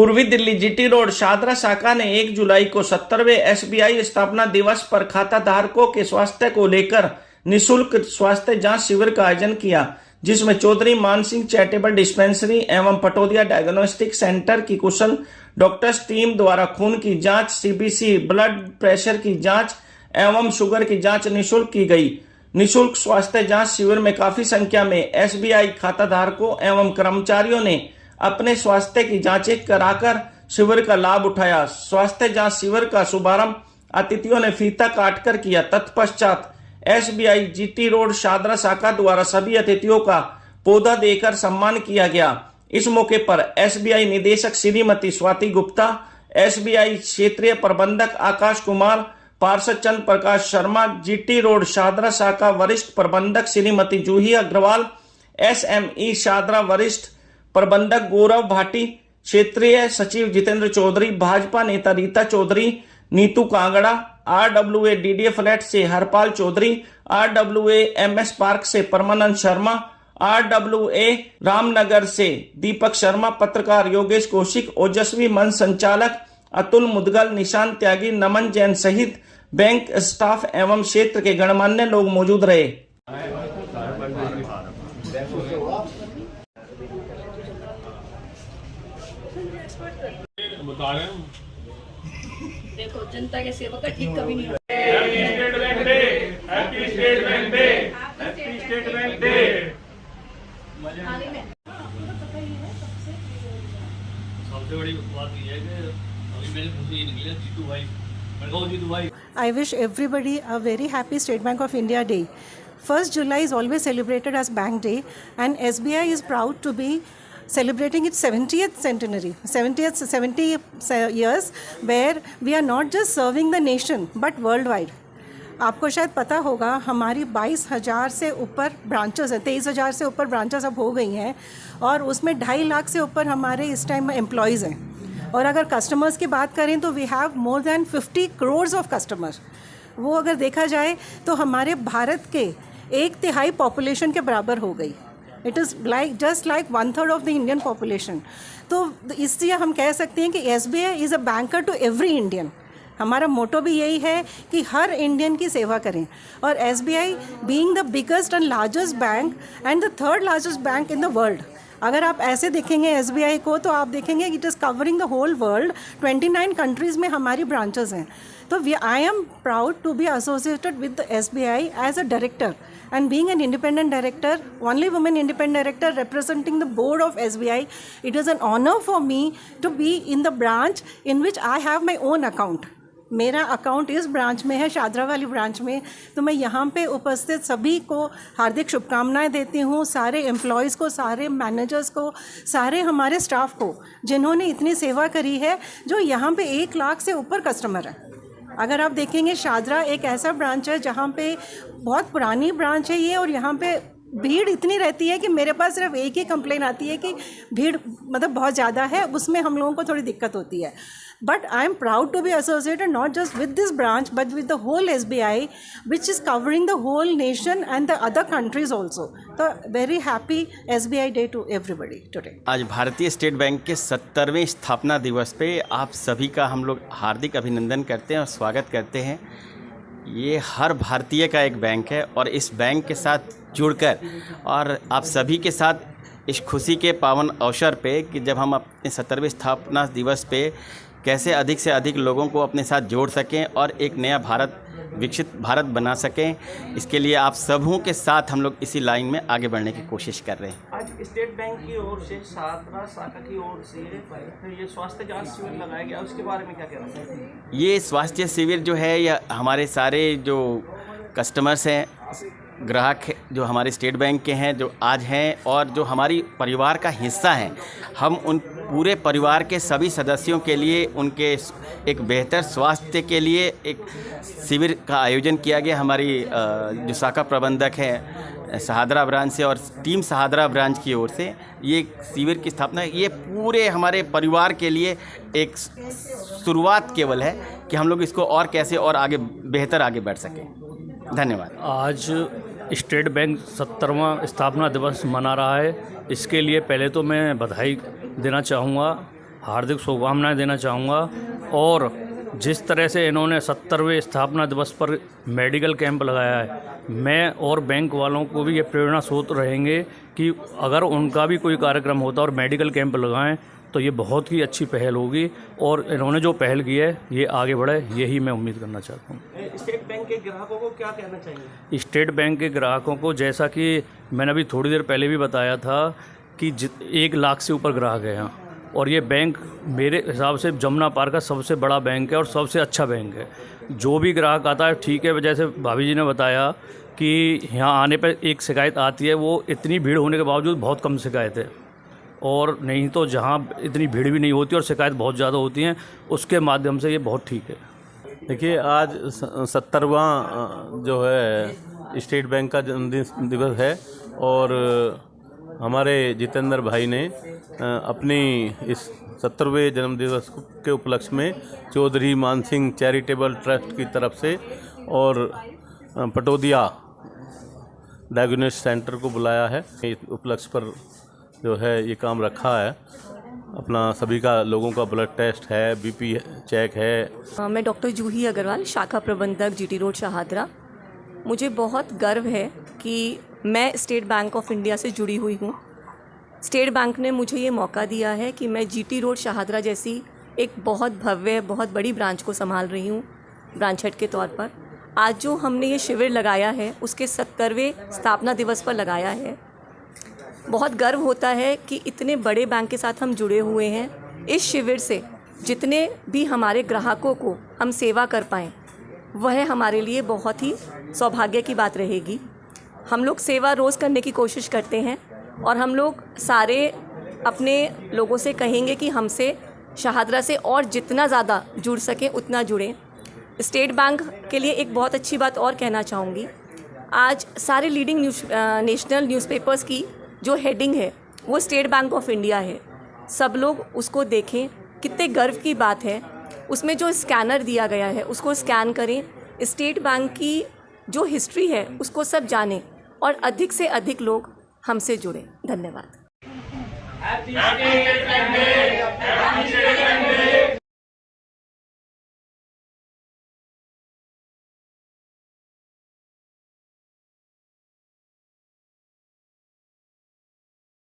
पूर्वी Delhi GT road Shahdara शाखा ने 1 जुलाई को 70वें एसबीआई स्थापना दिवस पर खाता धारकों के स्वास्थ्य को लेकर निःशुल्क स्वास्थ्य जांच शिविर का आयोजन किया, जिसमें चौधरी मान सिंह चैरिटेबल डिस्पेंसरी एवं पटोदिया डायग्नोस्टिक सेंटर की कुशल डॉक्टर्स टीम द्वारा खून की जांच, सीबीसी, ब्लड प्रेशर की जांच एवं शुगर की जांच निःशुल्क की गई। निःशुल्क स्वास्थ्य जांच शिविर में काफी संख्या में एसबीआई खाता धारकों एवं कर्मचारियों ने अपने स्वास्थ्य की जांचें कराकर शिविर का लाभ उठाया। स्वास्थ्य जांच शिविर का शुभारंभ अतिथियों ने फीता काटकर किया। तत्पश्चात एसबीआई जीटी रोड शादरा शाखा द्वारा सभी अतिथियों का पौधा देकर सम्मान किया गया। इस मौके पर एसबीआई निदेशक श्रीमती स्वाति गुप्ता, एसबीआई क्षेत्रीय प्रबंधक आकाश कुमार, पार्षद चंद्र प्रकाश शर्मा, जीटी रोड शादरा शाखा वरिष्ठ प्रबंधक श्रीमती जूही अग्रवाल, एसएमई शादरा वरिष्ठ प्रबंधक गौरव भाटी, क्षेत्रीय सचिव जितेंद्र चौधरी, भाजपा नेता Rita Chaudhary, Neetu Kangra, RWA DDA flat से Harpal Chaudhary, RWA MS park से परमानंद शर्मा, आरडब्ल्यूए रामनगर से दीपक शर्मा, पत्रकार योगेश कौशिक, ओजस्वी मंच संचालक अतुल मुदगल, निशांत त्यागी, नमन जैन सहित बैंक स्टाफ एवं क्षेत्र के गणमान्य लोग मौजूद रहे। देखो, जनता के सेवा का ठीक कभी नहीं होता। Happy state bank day, happy state bank day, happy state bank day. सबसे बड़ी बात ये है कि अभी मेरे मुंह से ये निकले जीतू भाई, मैं कहूँ जीतू भाई। I wish everybody a very happy State Bank of India Day. 1st July is always celebrated as Bank Day, and SBI is proud to be celebrating its 70th centenary, 70 years, where we are not just serving the nation but worldwide. आपको शायद पता होगा हमारी 22,000 से ऊपर branches हैं, 23,000 से ऊपर ब्रांचेस अब हो गई हैं, और उसमें 2.5 लाख से ऊपर हमारे इस टाइम एम्प्लॉयज़ हैं। और अगर कस्टमर्स की बात करें तो we have more than 50 crore of customer. वो अगर देखा जाए तो हमारे भारत के 1/3 पॉपुलेशन के बराबर हो गई। It is just like 1/3 of the Indian population. तो इसलिए हम कह सकते हैं कि SBI is a banker to every Indian. हमारा मोटो भी यही है कि हर इंडियन की सेवा करें, और SBI being the biggest and largest bank and the 3rd largest bank in the world. अगर आप ऐसे देखेंगे SBI को तो आप देखेंगे it is covering the whole world. 29 countries में हमारी ब्रांचेस हैं। तो I am proud to be associated with the SBI as a director, and being an independent director, only woman independent director representing the board of SBI, it is an honor for me to be in the branch in which I have my own account. मेरा account इस branch में है, शादरा वाली branch में। तो मैं यहाँ पे उपस्थित सभी को हार्दिक शुभकामनाएं देती हूँ, सारे एम्प्लॉयज़ को, सारे मैनेजर्स को, सारे हमारे स्टाफ को, जिन्होंने इतनी सेवा करी है, जो यहाँ पे 1 लाख से ऊपर कस्टमर हैं। अगर आप देखेंगे शादरा एक ऐसा ब्रांच है जहाँ पे बहुत पुरानी ब्रांच है ये, और यहाँ पे भीड़ इतनी रहती है कि मेरे पास सिर्फ एक ही कंप्लेन आती है कि भीड़ मतलब बहुत ज़्यादा है, उसमें हम लोगों को थोड़ी दिक्कत होती है। But I am proud to be associated not just with this branch but with the whole SBI which is covering the whole nation and the other countries also. तो very happy SBI day to everybody today. आज भारतीय state bank के 70वें स्थापना दिवस पे आप सभी का हम लोग हार्दिक अभिनंदन करते हैं और स्वागत करते हैं। ये हर भारतीय का एक बैंक है, और इस बैंक के साथ जुड़कर और आप सभी के साथ इस खुशी के पावन अवसर पे कि जब हम अपने 70वें स्थापना दिवस पे कैसे अधिक से अधिक लोगों को अपने साथ जोड़ सकें और एक नया भारत, विकसित भारत बना सकें, इसके लिए आप सबों के साथ हम लोग इसी लाइन में आगे बढ़ने की कोशिश कर रहे हैं। आज स्टेट बैंक की ओर से शादरा शाखा की ओर से ये स्वास्थ्य जांच शिविर लगाया गया, उसके बारे में क्या कहना चाहते हैं? ये स्वास्थ्य शिविर जो है, यह हमारे सारे जो कस्टमर्स हैं, ग्राहक जो हमारे स्टेट बैंक के हैं, जो आज हैं और जो हमारी परिवार का हिस्सा हैं, हम उन पूरे परिवार के सभी सदस्यों के लिए उनके एक बेहतर स्वास्थ्य के लिए एक शिविर का आयोजन किया गया। हमारी जो शाखा प्रबंधक है सहादरा ब्रांच से और टीम सहादरा ब्रांच की ओर से ये शिविर की स्थापना, ये पूरे हमारे परिवार के लिए एक शुरुआत केवल है कि हम लोग इसको और कैसे और आगे बेहतर आगे बढ़ सकें। धन्यवाद। आज स्टेट बैंक 70वां स्थापना दिवस मना रहा है। इसके लिए पहले तो मैं बधाई देना चाहूँगा हार्दिक शुभकामनाएं देना चाहूँगा। और जिस तरह से इन्होंने 70वें स्थापना दिवस पर मेडिकल कैंप लगाया है, मैं और बैंक वालों को भी ये प्रेरणा स्रोत रहेंगे कि अगर उनका भी कोई कार्यक्रम होता और मेडिकल कैंप लगाएं तो ये बहुत ही अच्छी पहल होगी। और इन्होंने जो पहल की है ये आगे बढ़े, यही मैं उम्मीद करना चाहता हूँ। स्टेट बैंक के ग्राहकों को क्या कहना चाहिए? स्टेट बैंक के ग्राहकों को, जैसा कि मैंने अभी थोड़ी देर पहले भी बताया था कि 1 लाख से ऊपर ग्राहक हैं यहाँ, और ये बैंक मेरे हिसाब से जमुना पार का सबसे बड़ा बैंक है और सबसे अच्छा बैंक है। जो भी ग्राहक आता है ठीक है, जैसे भाभी जी ने बताया कि यहाँ आने पर एक शिकायत आती है, वो इतनी भीड़ होने के बावजूद बहुत कम शिकायत है, और नहीं तो जहाँ इतनी भीड़ भी नहीं होती और शिकायत बहुत ज़्यादा होती हैं, उसके माध्यम से ये बहुत ठीक है। देखिए, आज 70वां जो है स्टेट बैंक का जन्मदिन दिवस है, और हमारे जितेंद्र भाई ने अपनी इस 70वें जन्मदिवस के उपलक्ष्य में चौधरी मान सिंह चैरिटेबल ट्रस्ट की तरफ से और पटोदिया डायग्नोस्टिक सेंटर को बुलाया है। इस उपलक्ष्य पर जो है ये काम रखा है। अपना सभी का, लोगों का ब्लड टेस्ट है, बीपी चेक है। मैं डॉक्टर जूही अग्रवाल, शाखा प्रबंधक जीटी रोड शाहदरा। मुझे बहुत गर्व है कि मैं स्टेट बैंक ऑफ इंडिया से जुड़ी हुई हूँ। स्टेट बैंक ने मुझे ये मौका दिया है कि मैं जीटी रोड शाहदरा जैसी एक बहुत भव्य, बहुत बड़ी ब्रांच को संभाल रही हूँ, ब्रांच हेड के तौर पर। आज जो हमने ये शिविर लगाया है उसके 70वें स्थापना दिवस पर लगाया है। बहुत गर्व होता है कि इतने बड़े बैंक के साथ हम जुड़े हुए हैं। इस शिविर से जितने भी हमारे ग्राहकों को हम सेवा कर पाएँ, वह हमारे लिए बहुत ही सौभाग्य की बात रहेगी। हम लोग सेवा रोज़ करने की कोशिश करते हैं, और हम लोग सारे अपने लोगों से कहेंगे कि हमसे शाहदरा से और जितना ज़्यादा जुड़ सकें उतना जुड़ें। स्टेट बैंक के लिए एक बहुत अच्छी बात और कहना चाहूँगी। आज सारे लीडिंग नेशनल न्यूज़पेपर्स की जो हेडिंग है वो स्टेट बैंक ऑफ इंडिया है। सब लोग उसको देखें, कितने गर्व की बात है। उसमें जो स्कैनर दिया गया है उसको स्कैन करें, स्टेट बैंक की जो हिस्ट्री है उसको सब जानें, और अधिक से अधिक लोग हमसे जुड़ें। धन्यवाद।